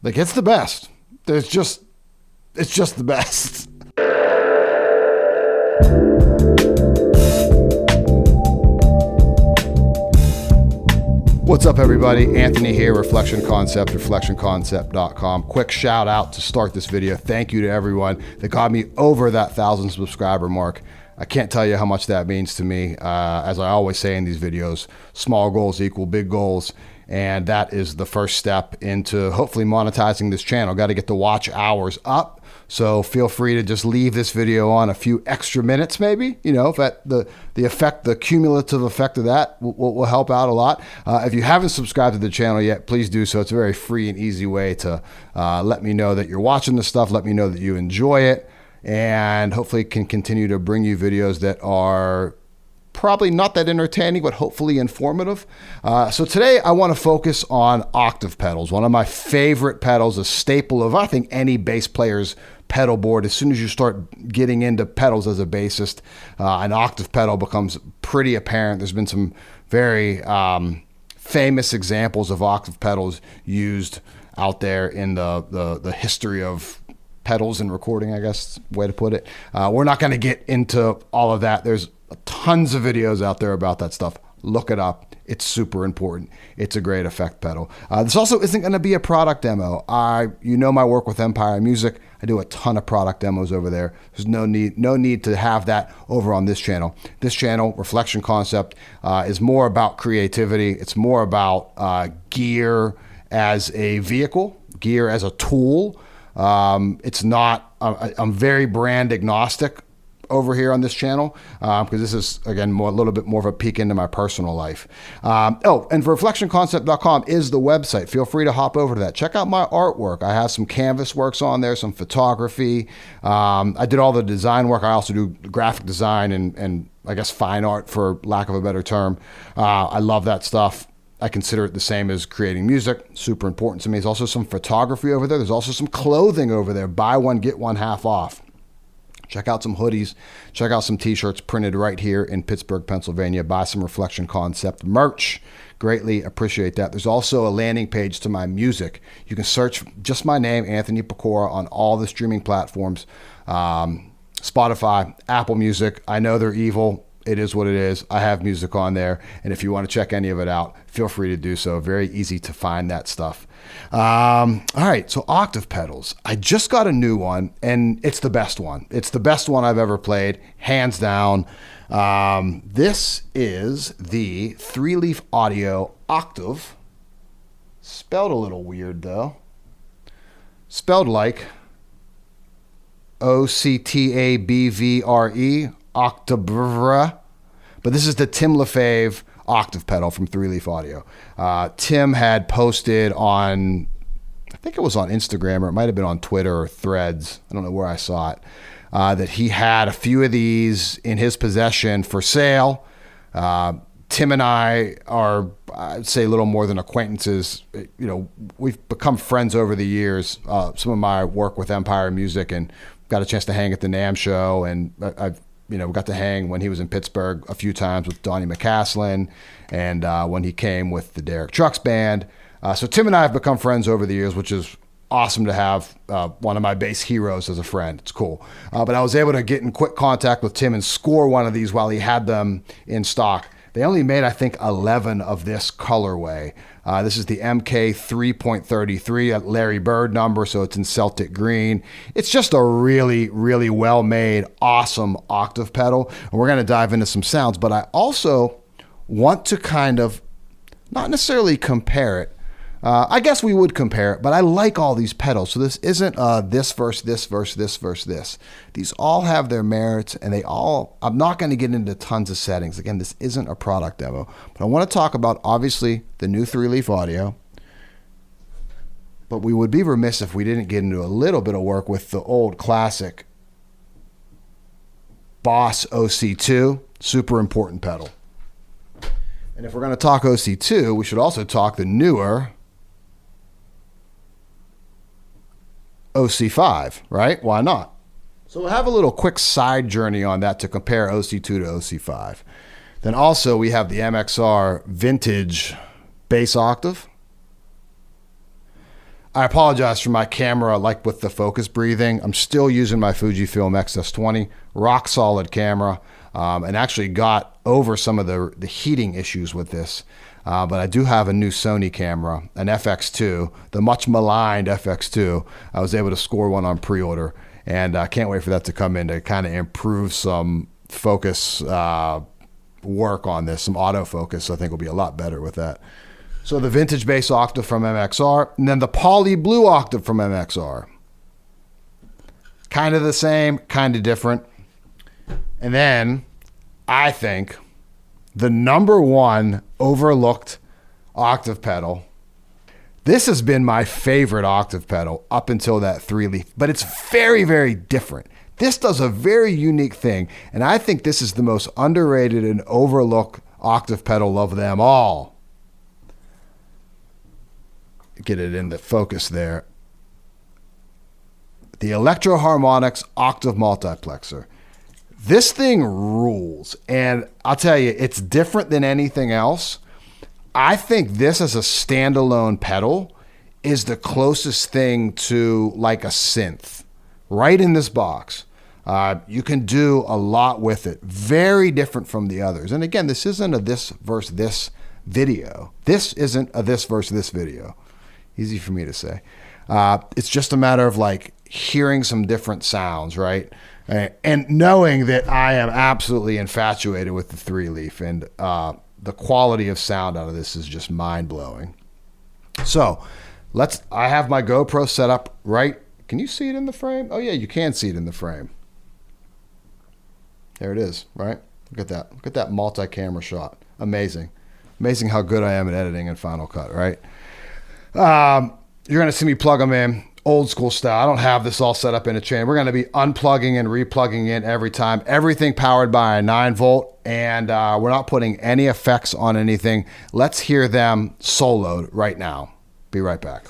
Like, it's the best. It's just the best. What's up, everybody? Anthony here, Reflection Concept, reflectionconcept.com. Quick shout out to start this video. Thank you to everyone that got me over that 1,000 subscriber mark. I can't tell you how much that means to me. As I always say in these videos, small goals equal big goals. And that is the first step into hopefully monetizing this channel. Got to get the watch hours up. So feel free to just leave this video on a few extra minutes, maybe, you know, if that the cumulative effect of that will help out a lot. If you haven't subscribed to the channel yet, please do so. It's a very free and easy way to let me know that you're watching this stuff. Let me know that you enjoy it, and hopefully can continue to bring you videos that are probably not that entertaining, but hopefully informative. So today I want to focus on octave pedals, one of my favorite pedals, a staple of, I think, any bass player's pedal board. As soon as you start getting into pedals as a bassist, an octave pedal becomes pretty apparent. There's been some very famous examples of octave pedals used out there in the history of pedals and recording, I guess, way to put it. We're not going to get into all of that. There's tons of videos out there about that stuff. Look it up. It's super important. It's a great effect pedal. This also isn't going to be a product demo. You know my work with Empire Music. I do a ton of product demos over there. There's no need to have that over on this channel. This channel, Reflection Concept, is more about creativity. It's more about gear as a vehicle, gear as a tool. It's not, I'm very brand agnostic over here on this channel, because this is, again, a little bit more of a peek into my personal life. And for reflectionconcept.com is the website. Feel free to hop over to that. Check out my artwork. I have some canvas works on there, some photography. I did all the design work. I also do graphic design and I guess fine art, for lack of a better term. I love that stuff. I consider it the same as creating music. Super important to me. There's also some photography over there. There's also some clothing over there. Buy one, get one half off. Check out some hoodies. Check out some t-shirts printed right here in Pittsburgh, Pennsylvania. Buy some Reflection Concept merch. Greatly appreciate that. There's also a landing page to my music. You can search just my name, Anthony Pecora, on all the streaming platforms. Spotify, Apple Music. I know they're evil. It is what it is. I have music on there. And if you want to check any of it out, feel free to do so. Very easy to find that stuff. All right, so octave pedals. I just got a new one, and it's the best one. It's the best one I've ever played, hands down. This is the 3-Leaf Audio Octave. Spelled a little weird, though. Spelled like Octabvre, Octabvre. But this is the Tim LaFave octave pedal from 3-Leaf Audio. Tim had posted on, I think it was on Instagram, or it might have been on Twitter or Threads, I don't know where I saw it, that he had a few of these in his possession for sale. Tim and I are, I'd say, a little more than acquaintances. You know, we've become friends over the years. Some of my work with Empire Music, and got a chance to hang at the NAMM show, and I've got to hang when he was in Pittsburgh a few times with Donnie McCaslin, and when he came with the Derek Trucks band. So Tim and I have become friends over the years, which is awesome to have one of my bass heroes as a friend. It's cool. But I was able to get in quick contact with Tim and score one of these while he had them in stock. They only made, I think, 11 of this colorway. This is the MK 3.33, a Larry Bird number, so it's in Celtic green. It's just a really, really well-made, awesome octave pedal. And we're going to dive into some sounds, but I also want to kind of, not necessarily compare it. I guess we would compare it, but I like all these pedals. So this isn't this verse, this verse, this verse, this. These all have their merits, and I'm not going to get into tons of settings. Again, this isn't a product demo, but I want to talk about, obviously, the new 3-Leaf Audio. But we would be remiss if we didn't get into a little bit of work with the old classic Boss OC2, super important pedal. And if we're going to talk OC2, we should also talk the newer OC5, right? Why not? So we'll have a little quick side journey on that to compare OC2 to OC5. Then also we have the MXR Vintage Bass Octave. I apologize for my camera, like with the focus breathing. I'm still using my Fujifilm X-S20, rock solid camera, and actually got over some of the heating issues with this. But I do have a new Sony camera, an FX2, the much maligned FX2. I was able to score one on pre-order, and I can't wait for that to come in to kind of improve some focus work on this, some autofocus. I think will be a lot better with that. So the Vintage Bass Octave from MXR, and then the Poly Blue Octave from MXR. Kind of the same, kind of different. And then I think the #1 overlooked octave pedal. This has been my favorite octave pedal up until that 3-leaf, but it's very, very different. This does a very unique thing, and I think this is the most underrated and overlooked octave pedal of them all. Get it in the focus there. The Electro Harmonics Octave Multiplexer. This thing rules, and I'll tell you, it's different than anything else. I think this as a standalone pedal is the closest thing to like a synth right in this box. You can do a lot with it. Very different from the others. And again, this isn't a this versus this video. This isn't a this versus this video. Easy for me to say. It's just a matter of like hearing some different sounds, right? And knowing that I am absolutely infatuated with the 3-leaf, and the quality of sound out of this is just mind-blowing. So I have my GoPro set up right. Can you see it in the frame? Oh yeah, you can see it in the frame. There it is, right? Look at that. Look at that multi-camera shot. Amazing. Amazing how good I am at editing in Final Cut, right? You're going to see me plug them in old school style. I don't have this all set up in a chain. We're going to be unplugging and replugging in every time. Everything powered by a 9-volt, and we're not putting any effects on anything. Let's hear them soloed right now. Be right back.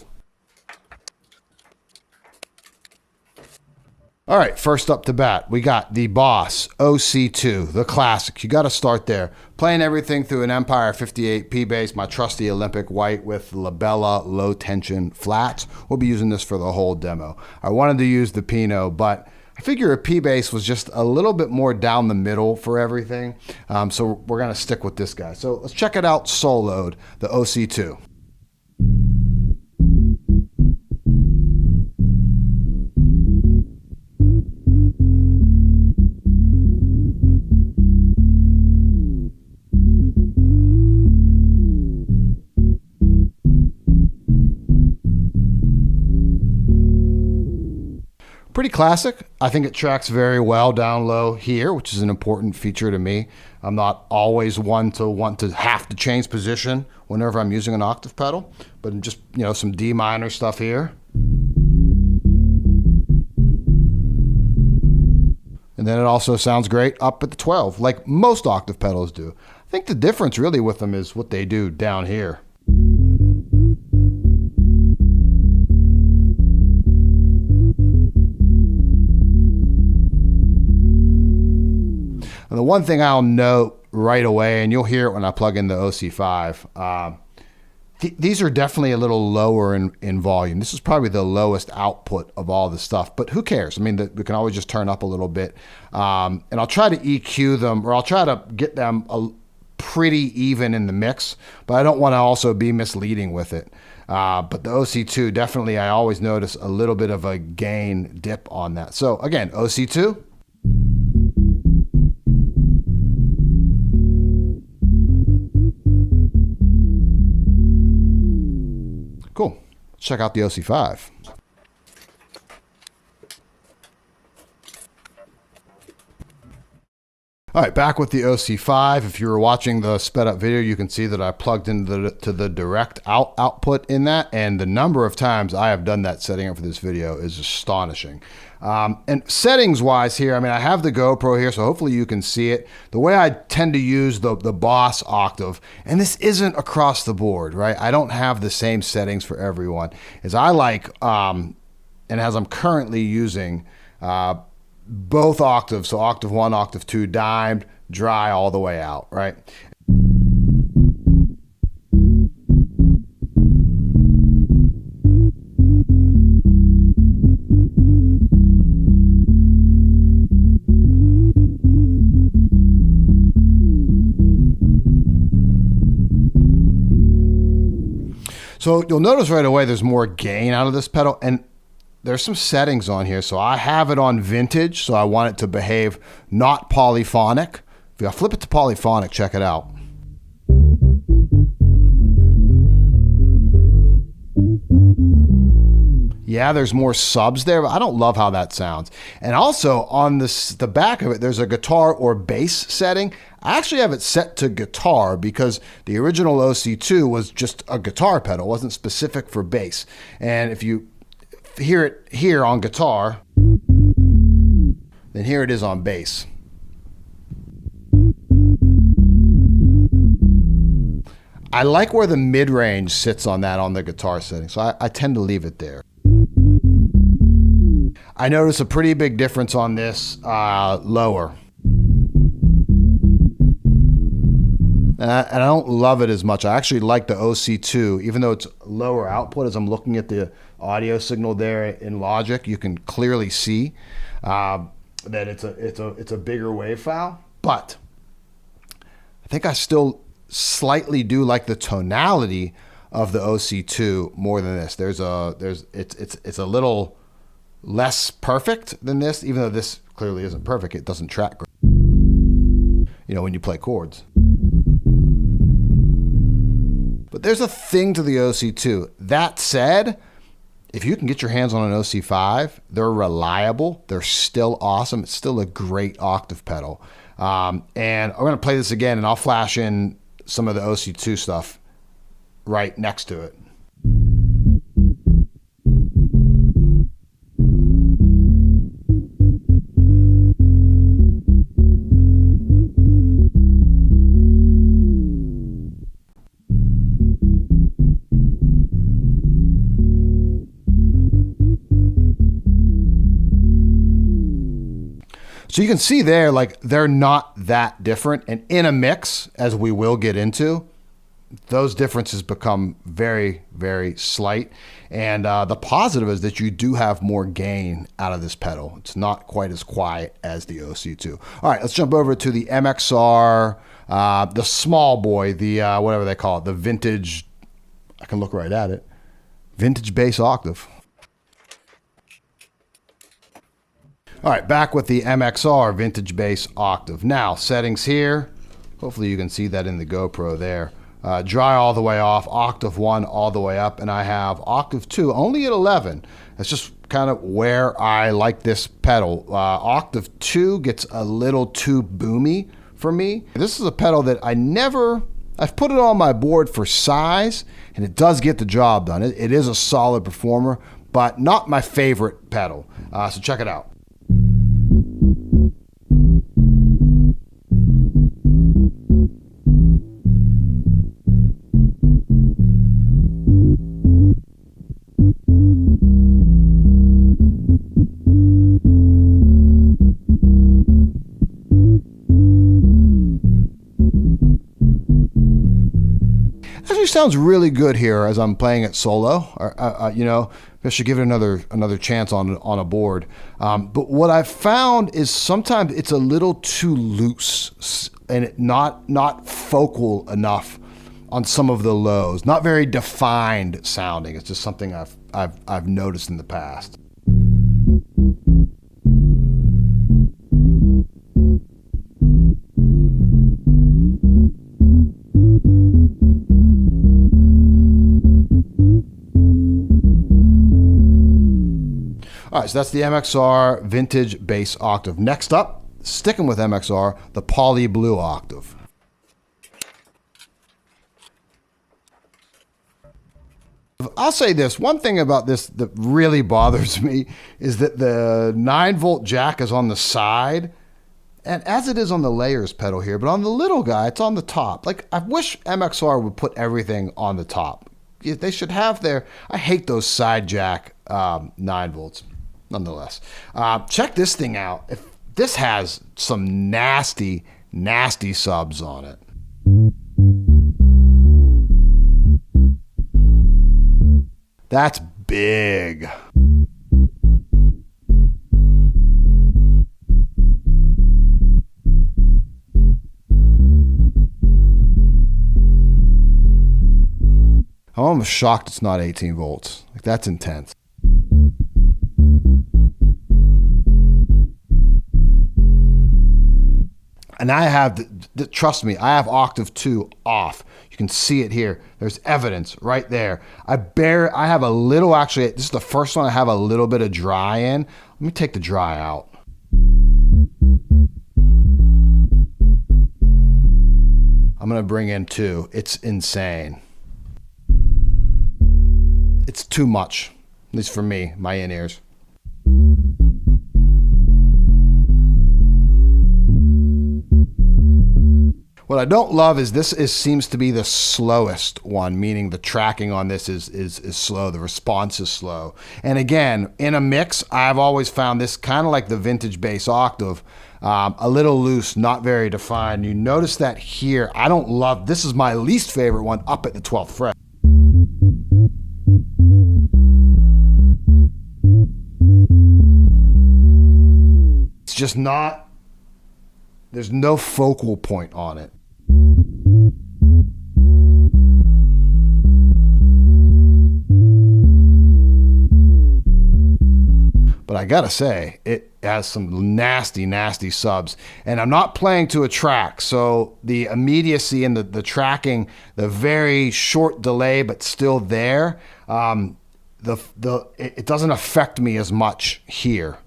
All right, first up to bat, we got the Boss OC2, the classic. You got to start there. Playing everything through an Empire 58 P bass, my trusty Olympic white with Labella low tension flats. We'll be using this for the whole demo. I wanted to use the Pinot, but I figure a P bass was just a little bit more down the middle for everything. So we're going to stick with this guy. So let's check it out soloed, the OC2. Pretty classic. I think it tracks very well down low here, which is an important feature to me. I'm not always one to want to have to change position whenever I'm using an octave pedal, but just, you know, some D minor stuff here. And then it also sounds great up at the 12, like most octave pedals do. I think the difference really with them is what they do down here. And the one thing I'll note right away, and you'll hear it when I plug in the OC5, these are definitely a little lower in volume. This is probably the lowest output of all the stuff, but who cares? I mean, we can always just turn up a little bit. And I'll try to EQ them, or I'll try to get them pretty even in the mix, but I don't want to also be misleading with it. But the OC2, definitely, I always notice a little bit of a gain dip on that. So again, OC2. Cool. Let's check out the OC5. All right, back with the OC5. If you were watching the sped up video, you can see that I plugged into the direct output in that, and the number of times I have done that setting up for this video is astonishing. And settings wise here, I mean, I have the GoPro here, so hopefully you can see it. The way I tend to use the Boss Octave, and this isn't across the board, right? I don't have the same settings for everyone, is I like, and as I'm currently using, both octaves, so octave 1, octave 2, dimed, dry all the way out, right? So you'll notice right away there's more gain out of this pedal, and there's some settings on here. So I have it on vintage, so I want it to behave not polyphonic. If I flip it to polyphonic, check it out. Yeah, there's more subs there, but I don't love how that sounds. And also on the back of it, there's a guitar or bass setting. I actually have it set to guitar because the original OC2 was just a guitar pedal. It wasn't specific for bass. And if you hear it here on guitar, then here it is on bass. I like where the mid-range sits on that on the guitar setting, so I tend to leave it there. I notice a pretty big difference on this lower. And I don't love it as much. I actually like the OC2, even though it's lower output. As I'm looking at the audio signal there in Logic, you can clearly see that it's a bigger wave file. But I think I still slightly do like the tonality of the OC2 more than this. It's a little less perfect than this, even though this clearly isn't perfect. It doesn't track great, you know, when you play chords. But there's a thing to the OC2. That said, if you can get your hands on an OC5, they're reliable. They're still awesome. It's still a great octave pedal. And I'm going to play this again, and I'll flash in some of the OC2 stuff right next to it. So you can see there, like, they're not that different. And in a mix, as we will get into, those differences become very, very slight. And the positive is that you do have more gain out of this pedal. It's not quite as quiet as the OC2. All right, let's jump over to the MXR, the small boy, the whatever they call it, the vintage, I can look right at it, Vintage Bass Octave. All right, back with the MXR Vintage Bass Octave. Now, settings here. Hopefully you can see that in the GoPro there. Dry all the way off, Octave 1 all the way up, and I have Octave 2 only at 11. That's just kind of where I like this pedal. Octave 2 gets a little too boomy for me. This is a pedal that I've put it on my board for size, and it does get the job done. It is a solid performer, but not my favorite pedal. So check it out. Actually sounds really good here as I'm playing it solo. You know, I should give it another chance on a board. But what I've found is sometimes it's a little too loose and not focal enough on some of the lows. Not very defined sounding. It's just something I've noticed in the past. All right, so that's the MXR Vintage Bass Octave. Next up, sticking with MXR, the Poly Blue Octave. I'll say this, one thing about this that really bothers me is that the 9-volt jack is on the side, and as it is on the layers pedal here, but on the little guy, it's on the top. Like, I wish MXR would put everything on the top. They should have their, I hate those side jack 9 volts. Nonetheless, check this thing out. If this has some nasty, nasty subs on it. That's big. I'm almost shocked it's not 18 volts. Like, that's intense. And I have, trust me, I have Octave 2 off. You can see it here. There's evidence right there. I have a little, actually, this is the first one I have a little bit of dry in. Let me take the dry out. I'm gonna bring in 2. It's insane. It's too much, at least for me, my in-ears. What I don't love is seems to be the slowest one, meaning the tracking on this is slow, the response is slow. And again, in a mix, I've always found this kind of like the Vintage Bass Octave, a little loose, not very defined. You notice that here. I don't love, this is my least favorite one up at the 12th fret. It's just not, there's no focal point on it. But I gotta say, it has some nasty, nasty subs. And I'm not playing to a track, so the immediacy and the tracking, the very short delay, but still there, it doesn't affect me as much here.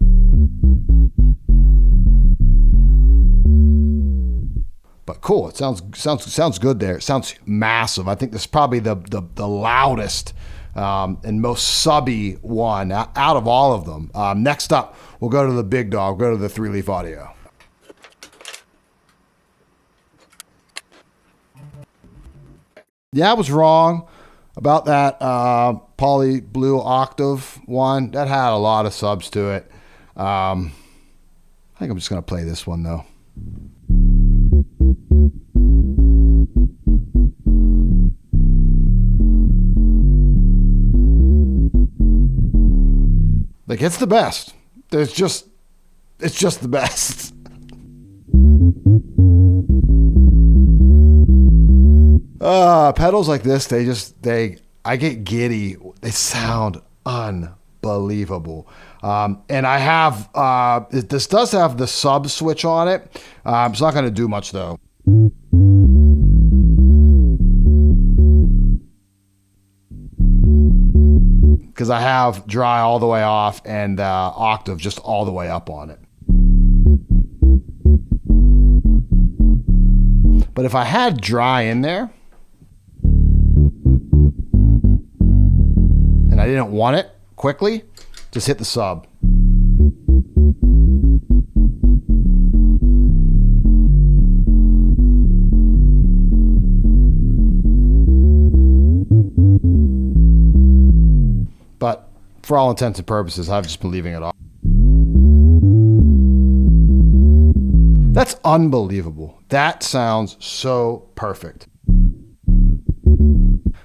But cool, it sounds good there. It sounds massive. I think this is probably the loudest and most subby one out of all of them. Next up, we'll go to the big dog, we'll go to the 3 Leaf Audio. Yeah, I was wrong about that Poly Blue Octave one. That had a lot of subs to it. I think I'm just gonna play this one though. Like, it's the best. It's just the best. Pedals like this, I get giddy. They sound unbelievable. And I have, this does have the sub switch on it. It's not gonna do much though. Because I have dry all the way off and octave just all the way up on it. But if I had dry in there, and I didn't want it quickly, just hit the sub. But for all intents and purposes, I've just been leaving it off. That's unbelievable. That sounds so perfect.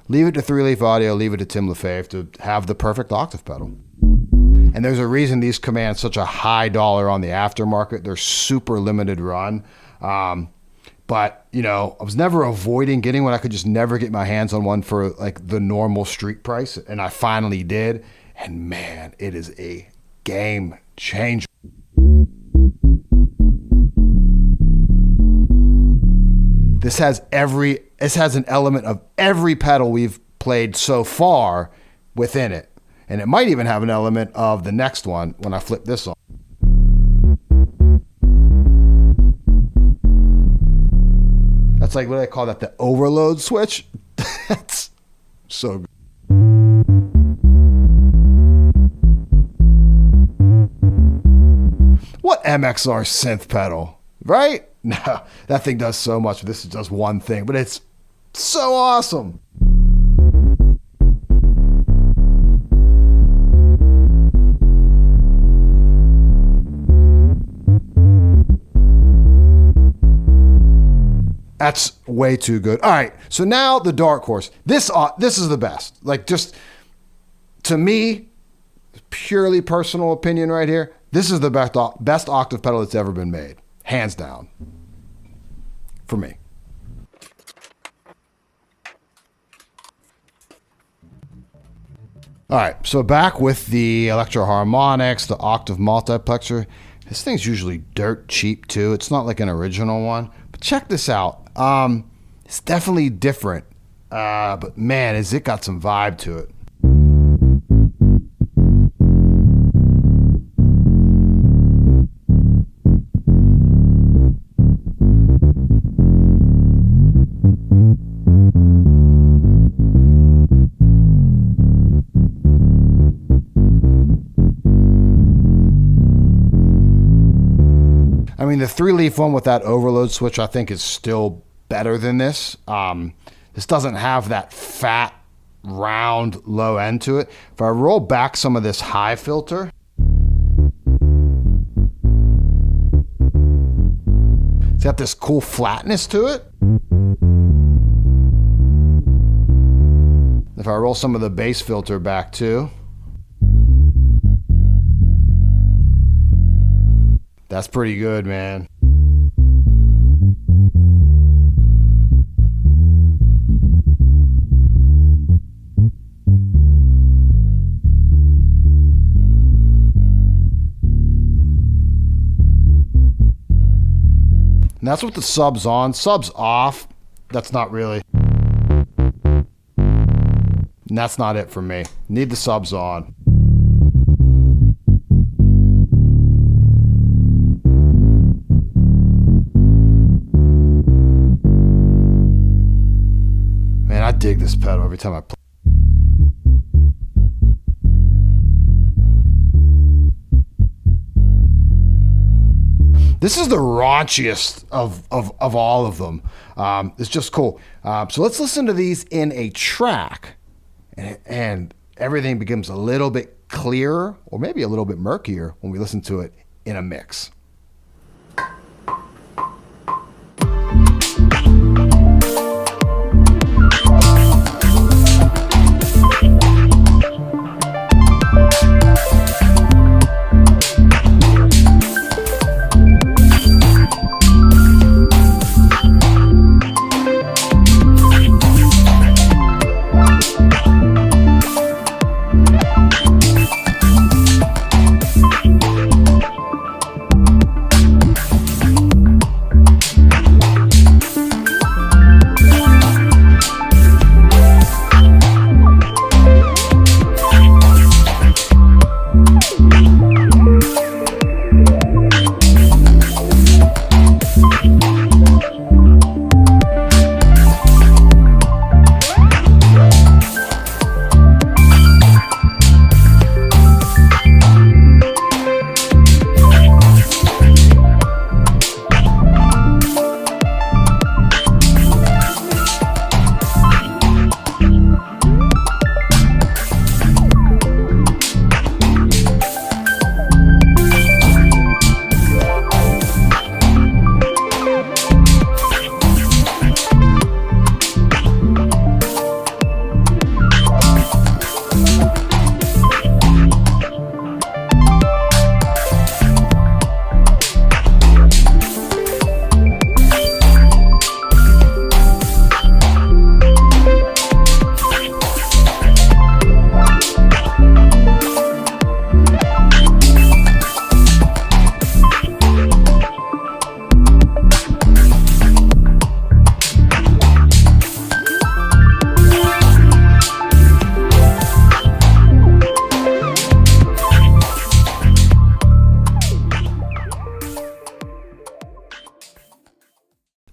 Leave it to 3 Leaf Audio, leave it to Tim LaFave to have the perfect octave pedal. And there's a reason these command such a high dollar on the aftermarket. They're super limited run. But, you know, I was never avoiding getting one. I could just never get my hands on one for like the normal street price. And I finally did. And man, it is a game changer. This has an element of every pedal we've played so far within it. And it might even have an element of the next one when I flip this on. That's like, what do they call that? The overload switch? That's so good. What MXR synth pedal, right? No, that thing does so much. This does one thing, but it's so awesome. That's way too good. All right, so now the dark horse. This is the best. Like, just to me, purely personal opinion right here, this is the best octave pedal that's ever been made. Hands down. For me. All right, so back with the Electro Harmonics, the Octave Multiplexer. This thing's usually dirt cheap too. It's not like an original one, but check this out. It's definitely different, but man, has it got some vibe to it. I mean, the 3-leaf one with that overload switch, I think, is still better than this. This doesn't have that fat, round, low end to it. If I roll back some of this high filter, it's got this cool flatness to it. If I roll some of the bass filter back too, that's pretty good, man. And that's what the sub's on. Sub's off. That's not really. And that's not it for me. Need the subs on. Man, I dig this pedal every time I play. This is the raunchiest of all of them. It's just cool. So let's listen to these in a track, and everything becomes a little bit clearer, or maybe a little bit murkier when we listen to it in a mix.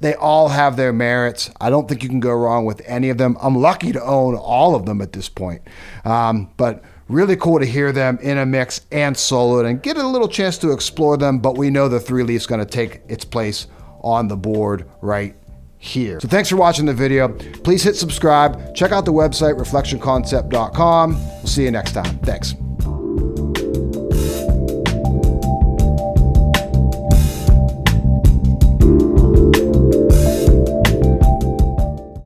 They all have their merits. I don't think you can go wrong with any of them. I'm lucky to own all of them at this point. But really cool to hear them in a mix and soloed and get a little chance to explore them, but we know the 3-leaf's gonna take its place on the board right here. So thanks for watching the video. Please hit subscribe. Check out the website, reflectionconcept.com. We'll see you next time. Thanks.